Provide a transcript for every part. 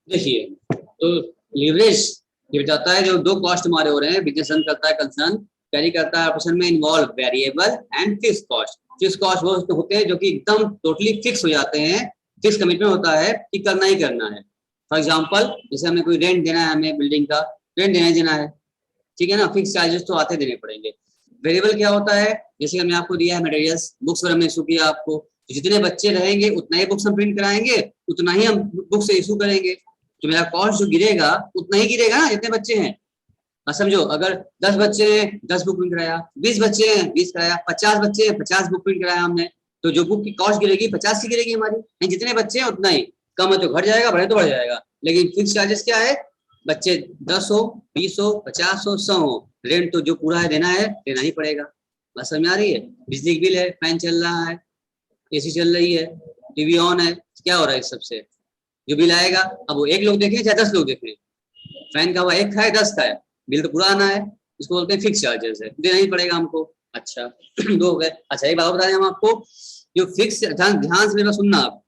देखिए तो लीवरेज ये बताता है जो दो कॉस्ट हमारे हो रहे हैं, बिजनेस रन करता है, कंसर्न कैरी करता है, ऑपरेशन में involve variable and fix cost. Fix cost वो होते हैं जो कि एकदम टोटली फिक्स हो जाते हैं, फिक्स कमिटमेंट होता है कि करना ही करना है। फॉर एग्जाम्पल जैसे हमें कोई रेंट देना है, हमें बिल्डिंग का रेंट देना है, ठीक है ना, फिक्स चार्जेस तो आते देने पड़ेंगे। वेरिएबल क्या होता है, जैसे हमने आपको दिया है मटेरियल्स, बुक्स वगैरह हमने इशू किया आपको, जितने बच्चे रहेंगे उतना ही बुक्स हम प्रिंट कराएंगे, उतना ही हम बुक्स इशू करेंगे, तो मेरा कॉस्ट जो गिरेगा उतना ही गिरेगा ना जितने बच्चे हैं। समझो अगर 10 बच्चे हैं 10 बुक प्रिंट कराया, 20 बच्चे हैं 20 कराया, 50 बच्चे हैं 50 बुक प्रिंट कराया हमने, तो जो बुक की कॉस्ट गिरेगी 50 की गिरेगी हमारी, नहीं जितने बच्चे हैं उतना ही, कम है तो घट जाएगा, बढ़े तो बढ़ जाएगा। लेकिन फिक्स चार्जेस क्या है, बच्चे 10 हो 20 हो 50 हो 100 हो, रेंट तो जो पूरा है देना ही पड़ेगा। बस समझ आ रही है, बिजली का बिल है, फैन चल रहा है, एसी चल रही है, टीवी ऑन है, क्या हो रहा है इस सबसे, जो बिल आएगा अब वो 1 लोग देखें चाहे 10 लोग देखें, फैन का हवा 1 का है 10 का है, बिल तो पूरा आना है, इसको बोलते हैं फिक्स चार्जेस है, देना ही पड़ेगा हमको। अच्छा दो हो गए। अच्छा एक बात बता दें हम आपको, जो फिक्स, ध्यान से मेरा सुनना आप,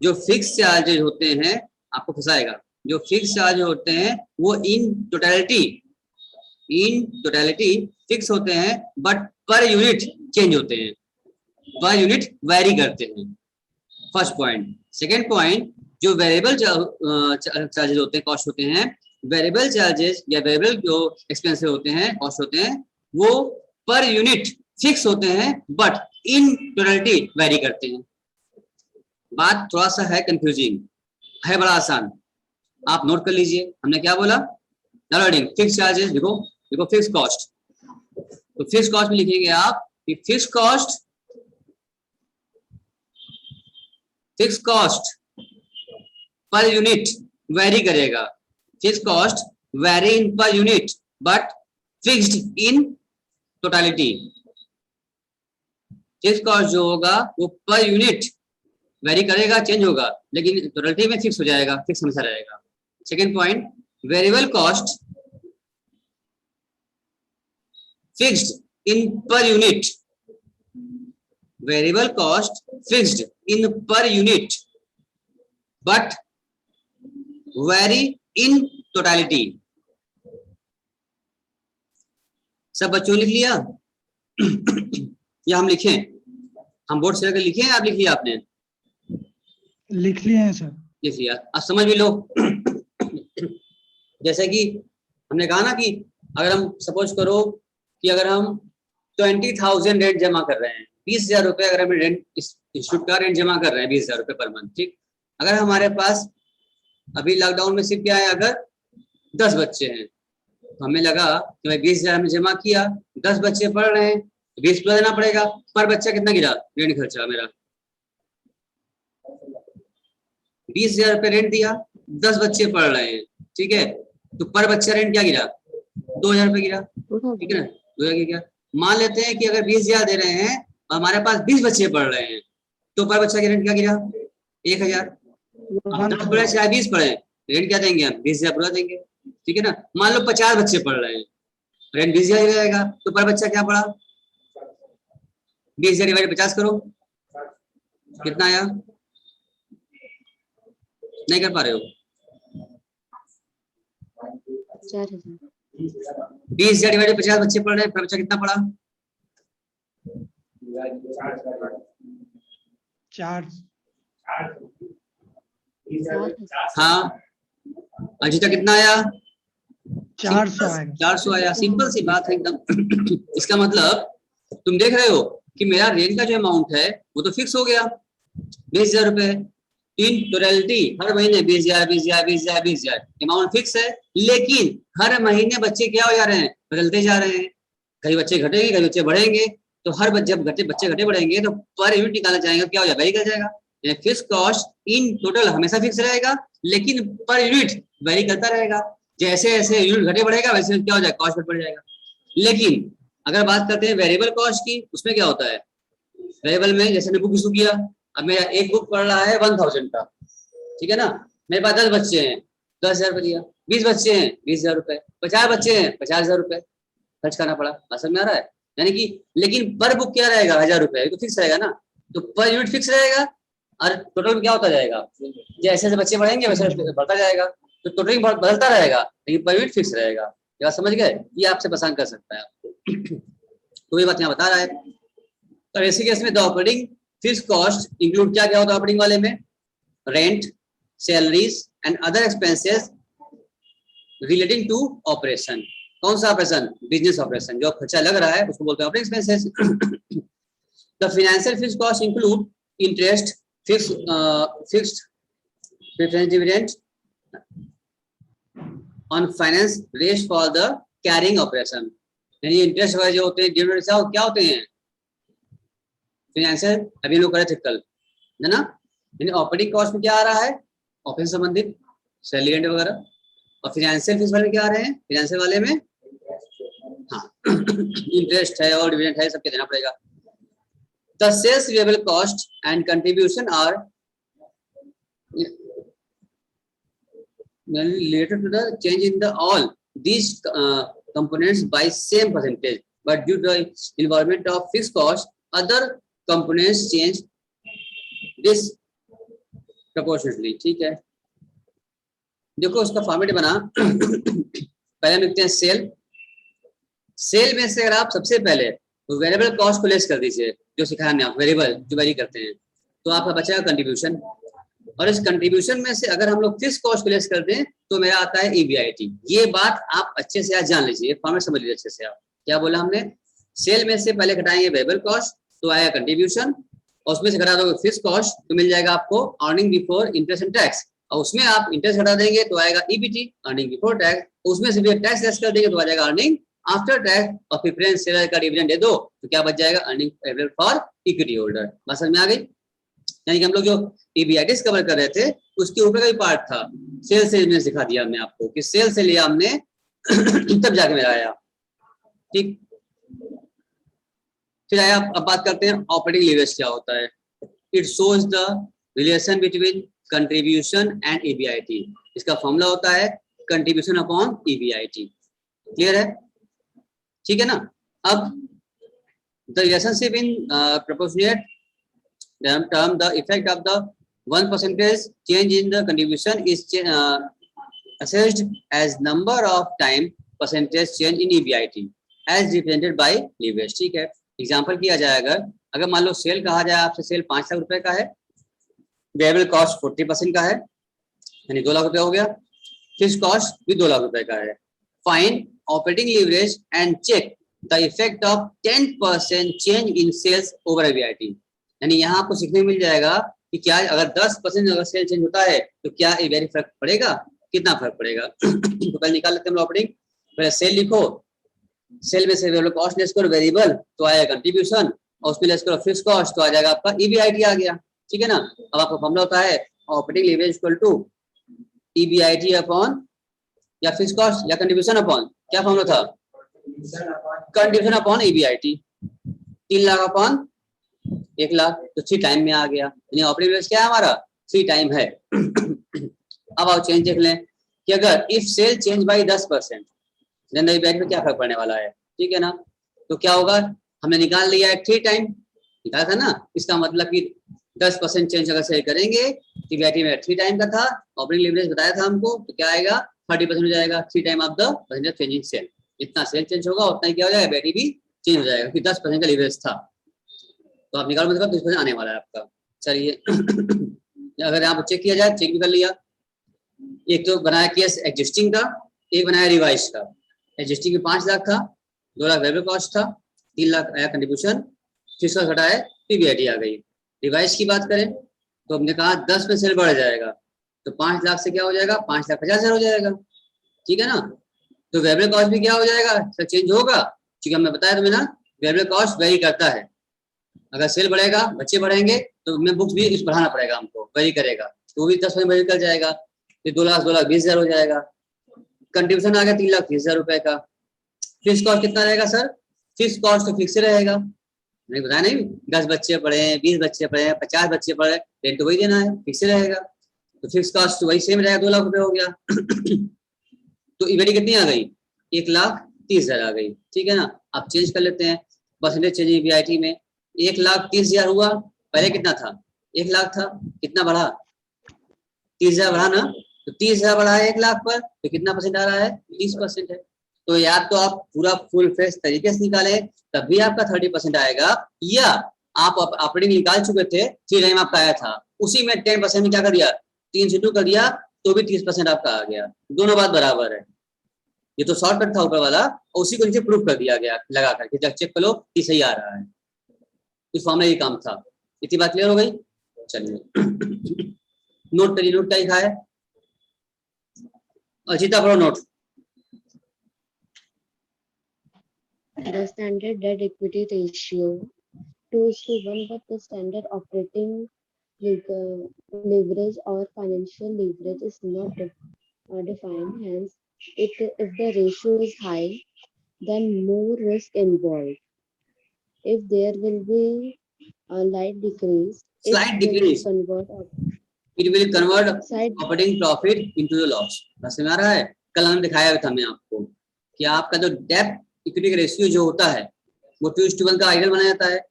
जो फिक्स चार्जेज होते हैं, आपको फंसाएगा, जो फिक्स चार्ज होते हैं वो इन टोटलिटी फिक्स होते हैं, बट पर यूनिट चेंज होते हैं, पर यूनिट वैरी करते हैं। First point. सेकेंड पॉइंट, जो वेरिएबल चार्जेस होते हैं, कॉस्ट होते हैं, वेरिएबल चार्जेस या वेरिएबल जो एक्सपेंसेस होते हैं, कॉस्ट होते हैं, वो पर यूनिट फिक्स होते हैं बट इन टोटलिटी वैरी करते हैं। बात थोड़ा सा है कंफ्यूजिंग, है बड़ा आसान, आप नोट कर लीजिए। हमने क्या बोला, डाउनलोडिंग फिक्स चार्जेस, देखो देखो फिक्स कॉस्ट, तो फिक्स कॉस्ट में लिखेंगे आप कि fix cost per unit vary करेगा, fix cost vary in per unit but fixed in totality. Fix cost जो होगा वो पर यूनिट वेरी करेगा, चेंज होगा, लेकिन टोटलिटी में फिक्स हो जाएगा, फिक्स हमेशा रहेगा। Second point, variable cost fixed in per unit, variable cost fixed in per unit but very in totality. सब बच्चों लिख लिया या हम लिखें, हम बोर्ड से लिखे, आप लिख लिया आपने, लिख लिए हैं सर, लिख लिया, अब समझ भी लो जैसे कि हमने कहा ना कि अगर हम सपोज करो कि अगर हम 20,000 रेंट जमा कर रहे हैं, 20,000 रुपए अगर हम रेंट इंस्टीट्यूट का रेंट जमा कर रहे हैं, 20,000 रुपए पर मंथ, ठीक। अगर हमारे पास अभी लॉकडाउन में सिर्फ क्या है, अगर 10 बच्चे हैं तो हमें लगा कि भाई 20,000 में जमा किया, 10 बच्चे पढ़ रहे हैं तो 20 पूरा देना पड़ेगा। पर बच्चा कितना गिरा रेंट खर्चा मेरा, 20,000 रुपए रेंट दिया, 10 बच्चे पढ़ रहे हैं, ठीक है, तो पर बच्चा रेंट क्या गिरा, 2,000 रुपए गिरा, ठीक है ना, 2,000 गिरा। मान लेते हैं कि अगर 20,000 दे रहे हैं और हमारे पास 20 बच्चे पढ़ रहे हैं, तो पर बच्चा की रेंट क्या गिरा, 1,000। 10 पढ़े चाहे 20 पढ़े, रेंट क्या देंगे हम, 20,000 पूरा देंगे, ठीक है ना। मान लो 50 बच्चे पढ़ रहे हैं, रेंट 20,000 रहेगा, तो पर बच्चा क्या पड़ा, 20,000 डिवाइड 50 करो, कितना आया, नहीं कर पा रहे हो, 20,000 डिवाइड 50 बच्चे पढ़ रहे हैं, पर बच्चा कितना पड़ा, 4। हाँ अजीता कितना आया, 400 आएगा, 400 आया, सिंपल सी बात है एकदम इसका मतलब तुम देख रहे हो कि मेरा रेंट का जो अमाउंट है वो तो फिक्स हो गया 20,000 रुपए, इन टोटलिटी हर महीने 20,000 20,000 20,000 20,000 अमाउंट फिक्स है, लेकिन हर महीने बच्चे क्या हो जा रहे हैं, बदलते जा रहे हैं, कई बच्चे घटेंगे कई बच्चे बढ़ेंगे, तो हर जब बच्चे घटे बढ़ेंगे तो पर यूनिट निकालना चाहेंगे, क्या हो जाएगा, वेरी कर जाएगा। फिक्स कॉस्ट इन टोटल हमेशा फिक्स रहेगा, लेकिन पर यूनिट वेरी करता रहेगा, जैसे जैसे यूनिट घटे बढ़ेगा वैसे क्या हो जाएगा, कॉस्ट बढ़ जाएगा। लेकिन अगर बात करते हैं वेरिएबल कॉस्ट की, उसमें क्या होता है, वेरिएबल में जैसे मैंने बुक इशू किया, अब मेरा एक बुक पड़ रहा है 1,000 का, ठीक है ना, मेरे पास 10 बच्चे हैं, 10,000 रुपये दिया, 20 बच्चे हैं 20,000 रुपए, 50 बच्चे हैं 50,000 रुपए खर्च करना पड़ा, समझ में आ रहा है, यानी कि लेकिन पर बुक क्या रहेगा, 1,000 रुपए तो फिक्स रहेगा ना, तो पर यूनिट फिक्स रहेगा, और टोटल में क्या होता जाएगा, जैसे जैसे बच्चे बढ़ेंगे वैसे बढ़ता जाएगा, तो टोटल बदलता रहेगा लेकिन पर यूनिट फिक्स रहेगा। ये बात समझ गए, ये आपसे पसंद कर सकता है आपको। तो ये बात यहाँ बता रहा है। तो ऐसे केस में the operating fix cost include क्या क्या होता है ऑपरेटिंग वाले में, rent, salaries and other expenses relating to operation. कौन सा ऑपरेशन, बिजनेस ऑपरेशन, जो खर्चा लग रहा है उसको बोलते हैं operating expenses. The financial fix cost include interest, fixed preference dividend on finance rest for the carrying operation. यानी इंटरेस्ट वगैरह जो होते हैं डिविडेंड क्या होते हैं, फाइनेंशियल, अभी लोग करे थे कल, है ना। यानी ऑपरेटिंग कॉस्ट में क्या आ रहा है, ऑपरेशन संबंधित सैलरी रेंट वगैरह, और फाइनेंशियल फीस वाले में क्या आ रहे हैं, फाइनेंशियल वाले में हाँ इंटरेस्ट है और डिविडेंड है, सबके देना पड़ेगा। The sales variable cost and contribution are related to the change in the all these components by same percentage, but due to the involvement of fixed cost other components change this proportionately। ठीक है, देखो उसका format बना पहले हम लिखते हैं cell. Cell में से अगर आप सबसे पहले तो वेरिएबल कॉस्ट को लेस कर दीजिए, जो सिखाया हमने आपको, वेरिएबल जो वेरी करते हैं, तो आपका बचेगा कंट्रीब्यूशन। और इस कंट्रीब्यूशन में से अगर हम लोग फिक्स कॉस्ट को लेस कर दें तो मेरा आता है EBIT। ये बात आप अच्छे से आज जान लीजिए, फॉर्मेट समझ लीजिए अच्छे से। आप क्या बोला हमने, सेल में से पहले घटाएंगे वेरिएबल कॉस्ट तो आएगा कंट्रीब्यूशन, और उसमें से घटा दोगे फिक्स कॉस्ट तो मिल जाएगा आपको earning before interest and tax, और उसमें आप इंटरेस्ट घटा देंगे तो आएगा EBT, अर्निंग बिफोर टैक्स। उसमें से भी टैक्स लेस कर देंगे तो आ जाएगा अर्निंग आफ्टर टैक्स, और प्रेफरेंस शेयर का डिविडेंड दे दो तो क्या बच जाएगा, earning available for equity holder. बात समझ में आ गई। यानी कि हम लोग जो EBIT कवर कर रहे थे उसके ऊपर का भी पार्ट था, सेल से में सिखा दिया हमने आपको कि सेल से लिया हमने तब जाके मेरा आया। ठीक, फिर आया, अब बात करते हैं ऑपरेटिंग लीवरेज क्या होता है। It shows the relation between contribution and EBIT। इसका फॉर्मूला होता है कंट्रीब्यूशन अपॉन EBIT। क्लियर है, ठीक है ना। अब the relationship in proportionate term, the effect of the 1% change in the contribution is assessed as number of time percentage change in EBIT as represented by leverage। ठीक है, example किया जाएगा, अगर मान लो सेल कहा जाए आपसे, सेल 5 लाख रुपए का है, वेरिएबल कॉस्ट 40% का है, यानी 2 लाख रुपए हो गया, फिक्स कॉस्ट भी 2 लाख रुपए का है। Find operating leverage and check the effect of 10% change in sales over EBIT। यानी यहाँ आपको सीखने मिल जाएगा कि क्या अगर 10% अगर सेल चेंज होता है तो क्या EBIT फर्क पड़ेगा, कितना फर्क पड़ेगा। तो पहले निकाल लेते हैं हम ऑपरेटिंग। पहले सेल लिखो, सेल में से वेरिएबल कॉस्ट लेस करो वेरिएबल तो आएगा कंट्रीब्यूशन, और उसमें लेस करो फिक्स कॉस्ट तो आ जाएगा आपका EBIT आ गया। ठीक है ना। अब आपका फॉर्मूला होता है operating leverage equal to EBIT upon या फिक्स कॉस्ट या कंट्रीब्यूशन अपॉन, क्या फॉर्मूला था, contribution upon EBIT। 3 lakh upon 1 lakh, तो 3 टाइम में आ गया। यानी ऑपरेटिंग लीवरेज क्या है हमारा, 3 टाइम है। अब आप चेंज देख लें कि अगर if sale change by 10% then EBIT में क्या फर्क पड़ने वाला है। ठीक है ना, तो क्या होगा, हमने निकाल लिया है 3 टाइम, निकाला था ना। इसका मतलब कि 10% चेंज अगर सेल करेंगे तो EBIT में 3 टाइम का था, ऑपरेटिंग लीवरेज बताया था हमको, तो क्या आएगा 30% हो जाएगा। 3 time of the percentage change in sale, जितना सेल चेंज होगा उतना ही क्या हो जाएगा, EBIT भी चेंज हो जाएगा, कि 10% का लीवरेज था तो आप निकालो, मतलब 20% आने वाला है आपका। चलिए अगर यहाँ पर चेक किया जाए, चेक भी कर लिया, एक तो बनाया केस एग्जिस्टिंग का, एक बनाया रिवाइज का। एग्जिस्टिंग में 5 लाख था, 2 लाख वेरिएबल कॉस्ट था, 3 लाख आया कंट्रीब्यूशन, फिक्स कॉस्ट घटाया EBIT आ गई। रिवाइज की बात करें तो हमने कहा 10 में सेल बढ़ जाएगा तो 5 लाख से क्या हो जाएगा, 5,50,000 हो जाएगा। ठीक है ना। तो वेरिएबल कॉस्ट भी क्या हो जाएगा, सर चेंज होगा, क्योंकि हमने बताया तुम्हें ना वेरिएबल कॉस्ट वेरी करता है। अगर सेल बढ़ेगा, बच्चे बढ़ेंगे तो हमें बुक्स भी बढ़ाना पड़ेगा, हमको वेरी करेगा, तो वो भी 10% वेरी कर जाएगा, तो 2 लाख 20,000 हो जाएगा। कंट्रीब्यूशन आ गया 3,30,000 रुपए का। फिक्स कॉस्ट कितना रहेगा सर, फिक्स कॉस्ट तो फिक्स रहेगा, मैंने बताया नहीं, 10 बच्चे पढ़े, 20 बच्चे पढ़े, 50 बच्चे पढ़े, रेंट तो वही देना है, फिक्स रहेगा, तो फिक्स कॉस्ट वही सेम रहेगा, 2 लाख रुपए हो गया। तो EBIT कितनी आ गई, 1,30,000 आ गई। ठीक है ना। अब चेंज कर लेते हैं परसेंटेज चेंज EBIT में, 1,30,000 हुआ, पहले कितना था 1 लाख था, कितना बढ़ा, 30,000 बढ़ा ना, तो 30,000 बढ़ा है 1 लाख पर, तो कितना परसेंट आ रहा है, 30% है। तो या तो आप पूरा फुल फ्रेश तरीके से निकाले तब भी आपका 30% आएगा, या आप ऑपरेटिंग निकाल चुके थे, 3 टाइम आपका आया था, उसी में 10% में क्या कर दिया, 3 से 2 कर दिया, तो भी 30% आपका आ गया। दोनों बात बराबर है। ये तो शॉर्टकट था ऊपर वाला, और उसी को नीचे प्रूफ कर दिया गया लगा करके, जब चेक कर लो कि सही आ रहा है। इस फॉर्म में ये काम था। इतनी बात क्लियर हो गई। चलिए नोट करिए, नोट क्या लिखा है, अचिता पढ़ो note. The standard debt equity ratio 2:1, but the standard operating leverage or financial leverage is not defined. Hence, if the ratio is high, then more risk involved. If there will be a slight decrease, Slight decrease. It will convert operating profit into the loss. समझ में आ रहा है। कल हमने दिखाया था मैं आपको कि आपका जो डेट इक्विटी का रेशियो जो होता है वो 2:1 का आइडियल बनाया जाता है।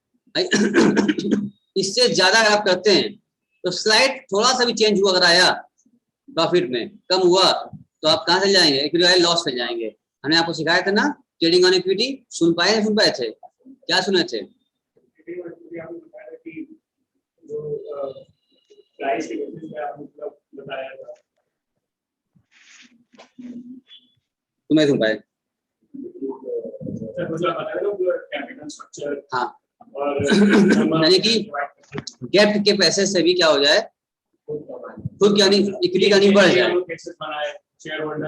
इससे ज्यादा अगर आप करते हैं तो स्लाइड थोड़ा सा भी चेंज हुआ, अगर आया प्रॉफिट में कम हुआ, तो आप कहाँ चले जाएंगे, इक्विटी वाले लॉस पे जाएंगे। हमने आपको सिखाया था ना ट्रेडिंग ऑन इक्विटी, सुन पाए थे, क्या सुने थे, तुम्हें सुन पाए, हाँ यानी कि डेप्ट के पैसे से भी क्या हो जाए, खुद की अर्निंग, इक्विटी का अर्निंग बढ़ जाए।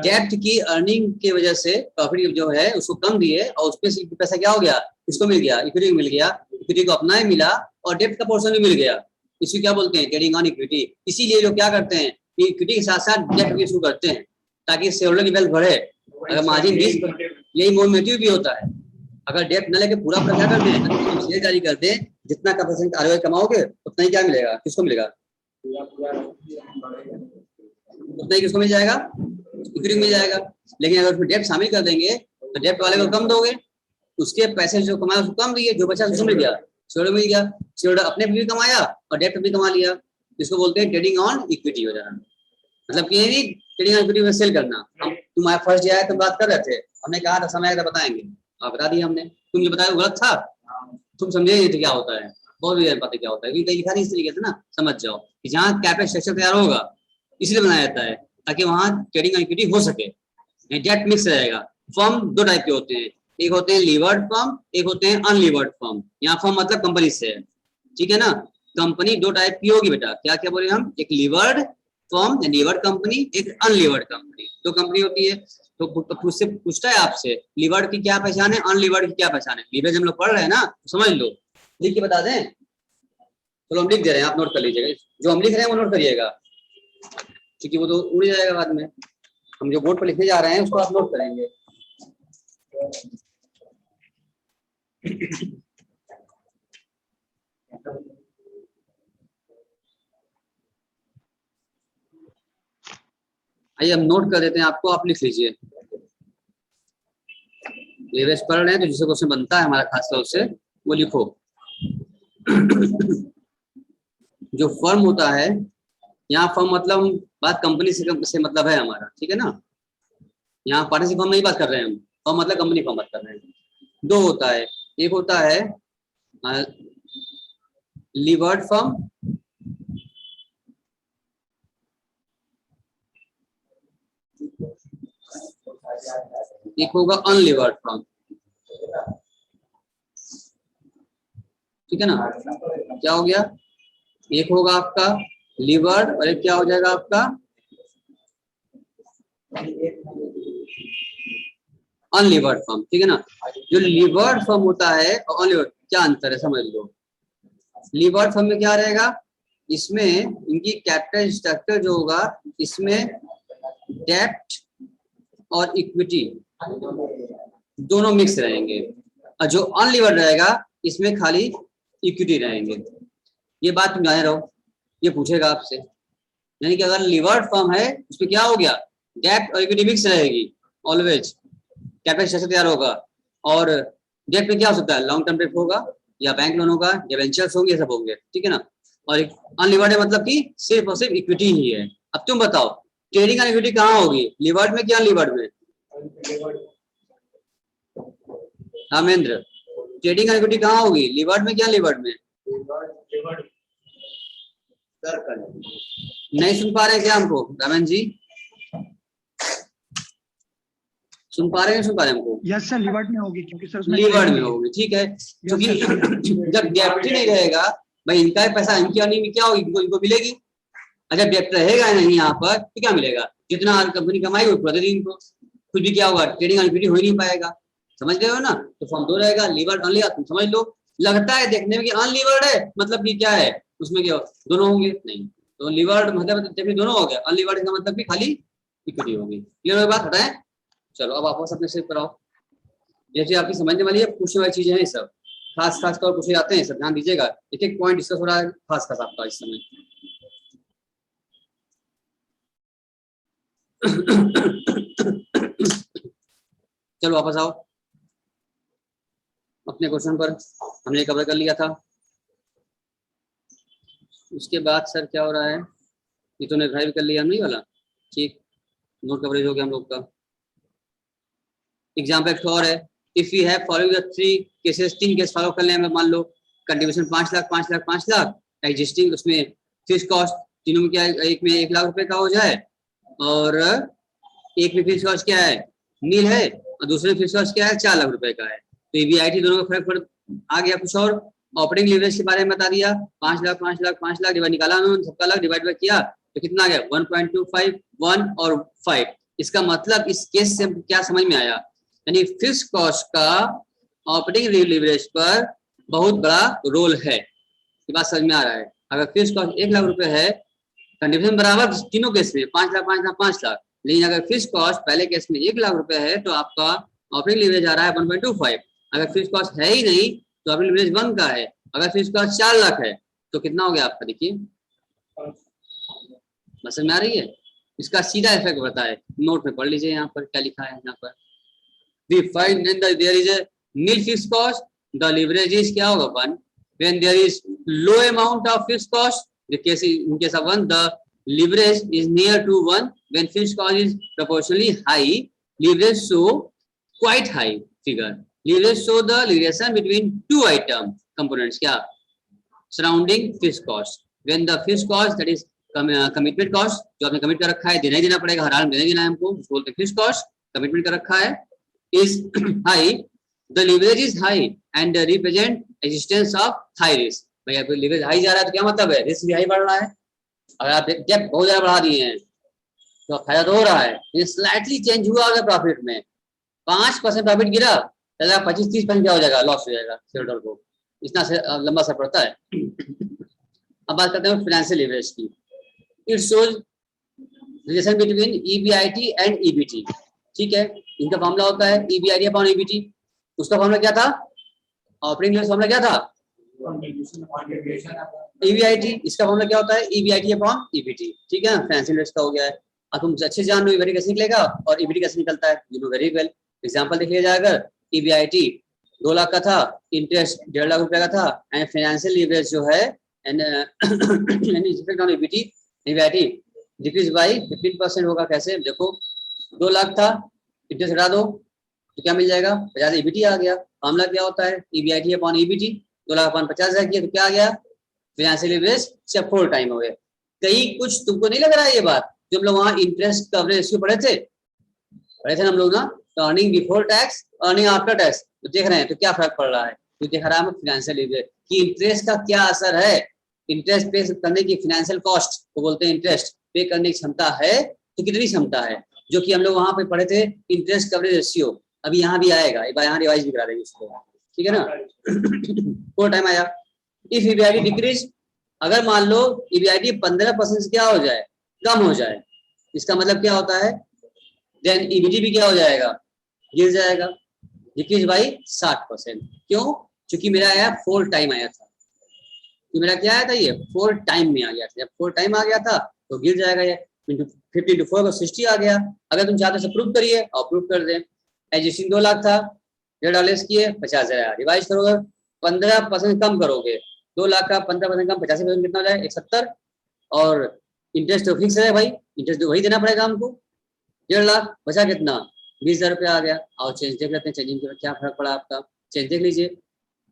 डेप्ट की अर्निंग की वजह से प्रॉफिट जो है उसको कम दिए, और उसपे से पैसा क्या हो गया, इसको मिल गया, इक्विटी मिल गया, इक्विटी को अपना ही मिला और डेप्ट का पोर्शन भी मिल गया। इसी क्या बोलते हैं, ट्रेडिंग ऑन इक्विटी। इसीलिए लोग क्या करते हैं, इक्विटी के साथ साथ डेप्ट भी शुरू करते हैं ताकि शेयरहोल्डर की वेल्थ बढ़े। अगर मार्जिन 20, यही मोमेटिव भी होता है। अगर डेप्ट न लेके पूरा क्या कर दें, तो शेयर जारी कर दें, जितना का परसेंट आरओआई कमाओगे उतना ही क्या मिलेगा, किसको मिलेगा, उतना ही किसको मिल जाएगा, इक्विटी मिल जाएगा। लेकिन अगर उसमें डेप्ट शामिल कर देंगे तो डेप्ट वाले को कम दोगे, उसके पैसे जो कमाए उसको कम दिए, जो बचा उसको मिल गया, शेयरहोल्डर मिल गया, शेयरहोल्डर अपने भी कमाया और डेप्ट भी कमा लिया। इसको बोलते हैं ट्रेडिंग ऑन इक्विटी हो जाना। मतलब ये नहीं ट्रेडिंग ऑन इक्विटी में सेल करना। हम तुम्हारा फर्स्ट डे आया तुम बात कर रहे थे, हमने कहा था समय आएगा बताएंगे, आप बता दिया हमने, तुम जो बताया गलत था, तुम समझे नहीं थे क्या होता है, बहुत भी पता क्या होता है, क्योंकि लिखा नहीं इस तरीके से ना, समझ जाओ कि जहाँ कैपिटल स्ट्रक्चर तैयार होगा इसलिए बनाया जाता है ताकि वहाँ ट्रेडिंग ऑन इक्विटी हो सके। डेट मिक्स रहेगा। फर्म 2 टाइप के होते हैं, एक होते हैं लीवर्ड फर्म, एक होते हैं अनलीवर्ड फर्म। यहाँ फर्म मतलब कंपनी से है, ठीक है ना। कंपनी 2 टाइप की होगी बेटा, क्या क्या बोले हम, एक लीवर्ड फर्म लीवर्ड कंपनी, एक अनलीवर्ड कंपनी। 2 कंपनी होती है। तो उससे पूछता है आपसे लीवर्ड की क्या पहचान है, अनलीवर्ड की क्या पहचान है। लीवरेज हम लोग पढ़ रहे हैं ना, तो समझ लो, लिख के बता दें। चलो हम लिख दे रहे हैं, आप नोट कर लीजिएगा, जो हम लिख रहे हैं वो नोट करिएगा, क्योंकि वो तो उड़ जाएगा बाद में। हम जो बोर्ड पर लिखने जा रहे हैं उसको आप नोट करेंगे। आइए हम नोट कर देते हैं आपको, आप लिख लीजिए। लीवरेज पढ़ रहे हैं तो जिससे क्वेश्चन बनता है हमारा खास तौर से वो लिखो। जो फर्म होता है, यहाँ फर्म मतलब बात कंपनी से मतलब है हमारा, ठीक है ना। यहाँ पार्टनरशिप फर्म नहीं बात कर रहे हैं हम, फर्म मतलब कंपनी फर्म बात कर रहे हैं। 2 होता है, एक होता है लीवर्ड फर्म, एक होगा अनलीवर्ड फर्म, ठीक है ना। क्या हो गया, एक होगा आपका लीवर्ड और एक क्या हो जाएगा आपका अनलीवर्ड फर्म, ठीक है ना। जो लीवर्ड फर्म होता है और अनलीवर्ड, क्या अंतर है समझ लो। लीवर्ड फर्म में क्या रहेगा, इसमें इनकी कैपिटल स्ट्रक्चर जो होगा, इसमें डेप्ट और इक्विटी दोनों मिक्स रहेंगे, और जो अनलीवर्ड रहेगा इसमें खाली इक्विटी रहेंगे। ये बात तुम जाने रहो, ये पूछेगा आपसे। यानी कि अगर लीवर्ड फर्म है उसमें क्या हो गया, डेप्ट और इक्विटी मिक्स रहेगी ऑलवेज, कैपिटल स्ट्रक्चर तैयार होगा। और डेप्ट में क्या हो सकता है, लॉन्ग टर्म डेप्ट होगा, या बैंक लोन होगा, या वेंचर्स होंगे, ये सब होंगे, ठीक है ना। और अनलिवर्ड मतलब कि सिर्फ और सिर्फ इक्विटी ही है। अब तुम बताओ ट्रेडिंग एंड इक्विटी कहाँ होगी, लिवर्ड में क्या अनलिवर्ड में? रामेंद्र, ट्रेडिंग एंड इक्विटी कहाँ होगी, लिवर्ड में क्या लिवर्ड में? नहीं सुन पा रहे क्या हमको रामेंद्र जी? सुन पा रहे हैं, सुन पा रहे हैं हमको? यस सर, लिवर्ड में होगी क्योंकि सर उसमें लीवर्ड में होगी, ठीक है। क्योंकि जब डेप्ट नहीं रहेगा भाई, इनका पैसा इनकी अर्निंग में क्या होगी, इनको मिलेगी। अगर डेप्ट रहेगा नहीं यहाँ पर तो क्या मिलेगा, जितना कंपनी कमाएगी प्रतिदिन को कुछ भी क्या होगा, ट्रेडिंग इक्विटी हो ही नहीं पाएगा। समझ रहे हो ना? तो फॉर्म 2 रहेगा, लीवर्ड अनली, तुम समझ लो। लगता है देखने में कि अनलीवर्ड है, मतलब कि क्या है उसमें, क्या दोनों होंगे? नहीं, तो लीवर्ड मतलब दोनों हो गया, अनलीवर्ड का मतलब भी खाली इक्विटी होगी। क्लियर बात? हटाएं, चलो अब वापस अपने से कराओ। ये चीज आपकी समझने वाली है, पूछने वाली चीजें हैं सब, खास खास तौर पूछे जाते हैं सब, ध्यान दीजिएगा। एक एक पॉइंट डिस्कस हो रहा है खास खास आपका इस समय। चलो वापस आओ अपने क्वेश्चन पर, हमने कवर कर लिया था। उसके बाद सर क्या हो रहा है, ये तो निर्धारित भी कर लिया हमने वाला, ठीक, नोट कवरेज हो गया हम लोग का। एग्जाम्पल एक और है, if you have following the 3 cases, 3 case follow कर लें, मान लो कंट्रीब्यूशन 5 लाख 5 लाख 5 लाख, एग्जिस्टिंग उसमें फिक्स कॉस्ट तीनों में क्या है, एक में 1 लाख रुपए का हो जाए, और एक में फिक्स कॉस्ट क्या है, नील है, और दूसरे में फिक्स कॉस्ट क्या है, 4 लाख रुपए का है। तो EBIT दोनों का फर्क आ गया। कुछ और ऑपरेटिंग लीवरेज के बारे में बता दिया, 5 लाख 5 लाख 5 लाख डिवाइड निकाला उन्होंने, सबका लाख डिवाइड किया तो कितना आ गया, 1.25, 1 और 5। इसका मतलब इस केस से क्या समझ में आया, यानी फिक्स कॉस्ट का ऑपरेटिंग लीवरेज पर बहुत बड़ा रोल है। ये बात समझ में आ रहा है? अगर फिक्स कॉस्ट 1 लाख रुपए है, कंट्रीब्यूशन बराबर तीनों केस में 5 लाख 5 लाख 5 लाख, लेकिन अगर फिक्स कॉस्ट पहले केस में 1 लाख रुपए है तो आपका ऑपरेटिंग लीवरेज आ रहा है 1.25। अगर फिक्स कॉस्ट है ही नहीं तो ऑपरेटिंग लीवरेज 1 का है। अगर फिक्स कॉस्ट 4 लाख है तो कितना हो गया आपका, देखिए समझ में आ रही है? इसका सीधा इफेक्ट बताए, नोट में पढ़ लीजिए, यहाँ पर क्या लिखा है, यहाँ पर we find when there is a nil fixed cost, the leverage is क्या होगा 1. When there is low amount of fixed cost, in case of 1, the leverage is near to 1. When fixed cost is proportionally high, leverage show quite high figure. Leverage show the relation between two item components, क्या surrounding fixed cost. When the fixed cost, that is commitment cost, जो आपने commit कर रखा है, देना ही देना पड़ेगा, हर हाल में देना ही देना है हमको, बोलते हैं फिक्स कॉस्ट, कमिटमेंट कर रखा है, is high, the leverage is high and represent existence of high risk. भाई आप leverage high जा रहा है तो क्या मतलब है, रिस्क भी हाई बढ़ रहा है। अगर आप डेप्ट बहुत ज्यादा बढ़ा दिए हैं तो फायदा तो हो रहा है, ये स्लाइटली चेंज हुआ अगर प्रॉफिट में 5% प्रॉफिट गिरा तो 25-30% क्या हो जाएगा, लॉस हो जाएगा शेयरहोल्डर को, इतना से लंबा असर पड़ता है। अब बात करते हैं फाइनेंशियल लीवरेज की। It shows relation between EBIT and EBT, ठीक है। इनका फॉर्मूला होता है EBIT अपॉन EBT। उसका फॉर्मूला क्या था, ऑपरेटिंग लीवरेज फॉर्मूला क्या था, EBIT। इसका फॉर्मूला क्या होता है, EBIT अपॉन EBT, ठीक है। फाइनेंशियल लीवरेज का हो गया है। अब तुम अच्छे जान लो EBIT कैसे निकलेगा और EBT कैसे निकलता है, you know very well. Example देख लिया जाए, अगर EBIT 2 लाख का था, इंटरेस्ट 1.5 लाख रुपए का था, एंड फाइनेंशियल लीवरेज जो है and effect on EBIT decrease by 15% होगा। कैसे देखो, 2 लाख था, इंटरेस्ट हटा दो तो क्या मिल जाएगा, 50 EBT आ गया। मामला क्या होता है, EBIT upon EBT, 2 lakh upon 50,000 किया तो क्या आ गया, फाइनेंशियल लीवरेज से 4 टाइम हो गया। कहीं कुछ तुमको नहीं लग रहा है ये बात, जो हम लोग वहाँ इंटरेस्ट कवरेज रेशियो पढ़े थे हम लोग ना, तो earning before tax, earning after tax, तो देख रहे हैं तो क्या फर्क पड़ रहा है, तो देख रहा है फाइनेंशियल लीवरेज कि इंटरेस्ट का क्या असर है। इंटरेस्ट पे करने की फाइनेंशियल कॉस्ट को बोलते हैं इंटरेस्ट पे करने की क्षमता है, तो कितनी क्षमता है, जो कि हम लोग वहां पे पढ़े थे इंटरेस्ट कवरेज रेशियो। अभी यहाँ भी आएगा, एक बार यहाँ रिवाइज भी करा देंगे उसको, ठीक है ना। 4 टाइम आया। इफ EBIT डिक्रीज, अगर मान लो EBIT 15% से क्या हो जाए, कम हो जाए, इसका मतलब क्या होता है, देन EBT भी क्या हो जाएगा, गिर जाएगा, डिक्रीज बाई 60%। क्यों, क्योंकि मेरा आया 4 टाइम आया था, तो मेरा क्या आया था, ये 4 टाइम में आ गया था। जब 4 टाइम आ गया था तो गिर जाएगा ये, 50 into 4 का 60 आ गया। अगर तुम चाहते हो प्रूव करिए और प्रूव कर दें। एग्जिस्टिंग 2 लाख था, $1.5 किए, 50,000 रिवाइज करोगे, 15% कम करोगे 2 लाख का 15% कम 85% कितना हो जाए 170, और इंटरेस्ट तो फिक्स है भाई, इंटरेस्ट तो वही देना पड़ेगा हमको। 1.5 लाख बचा कितना 20,000 रुपया आ गया। और चेंज देख लेते हैं, चेंजिंग में क्या फर्क पड़ा आपका, चेंज देख लीजिए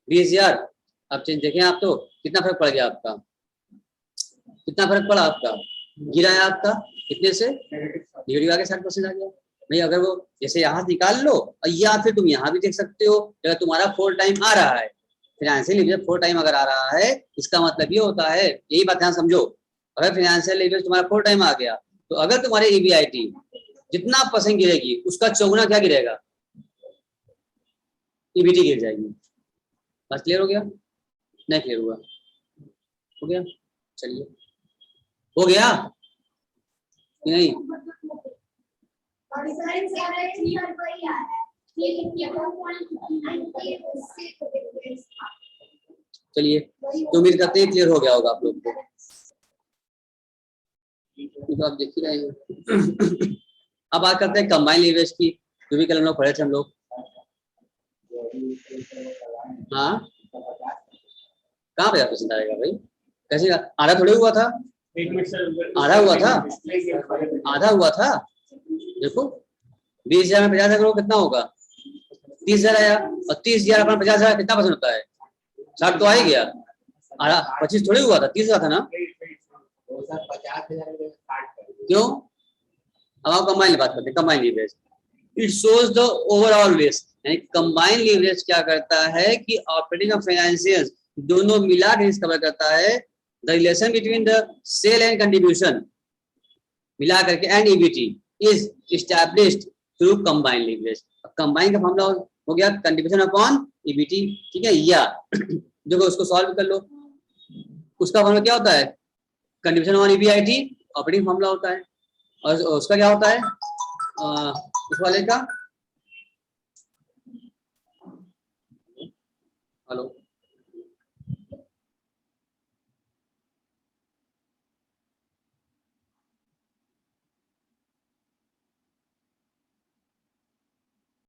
20,000। अब चेंज देखें आप तो कितना फर्क पड़ गया आपका, कितना फर्क पड़ा आपका, गिरा है आपका कितने से, नेगेटिव आ गया 60% आ गया भाई। अगर वो जैसे यहाँ से निकाल लो, या फिर तुम यहाँ भी देख सकते हो, अगर तुम्हारा 4 टाइम आ रहा है फाइनेंशियल लीवरेज 4 टाइम अगर आ रहा है, इसका मतलब ये होता है, यही बात ध्यान समझो, अगर फाइनेंशियल लीवरेज तुम्हारा 4 टाइम आ गया तो अगर तुम्हारे EBIT जितना % गिरेगी उसका 4 क्या गिरेगा, EBT गिर जाएगी। बस क्लियर हो गया, नहीं क्लियर हुआ, हो गया, चलिए हो गया कि नहीं। चलिए तो उम्मीद करते हैं क्लियर हो गया होगा आप लोग को, तो आप देख ही रहे हैं। अब बात करते हैं कंबाइन लीवरेज की, जो भी कल हम लोग पढ़े थे हम लोग। हाँ कहाँ पे पसंद आएगा भाई, कैसे आधा थोड़े हुआ था, आधा हुआ था, आधा हुआ था। देखो 20,000 में 50,000 कितना होगा, 30,000 आया, और 30,000 अपना 50,000 कितना % होता है, 60 तो आ ही गया, आधा 25 थोड़े हुआ था, 30 हुआ था ना। क्यों, अब आप कंबाइन बात करते हैं, combine leverage it shows the overall risk, यानी कंबाइन लीवरेज क्या करता है कि ऑपरेटिंग और फाइनेंशियल दोनों मिला के रिस्क कवर करता है। The relation between the sale and contribution मिला करके and EBT is established through combine leverage. Combine का फॉर्मूला हो गया कंट्रीब्यूशन अपॉन EBT, ठीक है, या देखो उसको सॉल्व कर लो, उसका फॉर्मूला क्या होता है, contribution upon EBIT operating formula होता है, और उसका क्या होता है उस वाले का, हेलो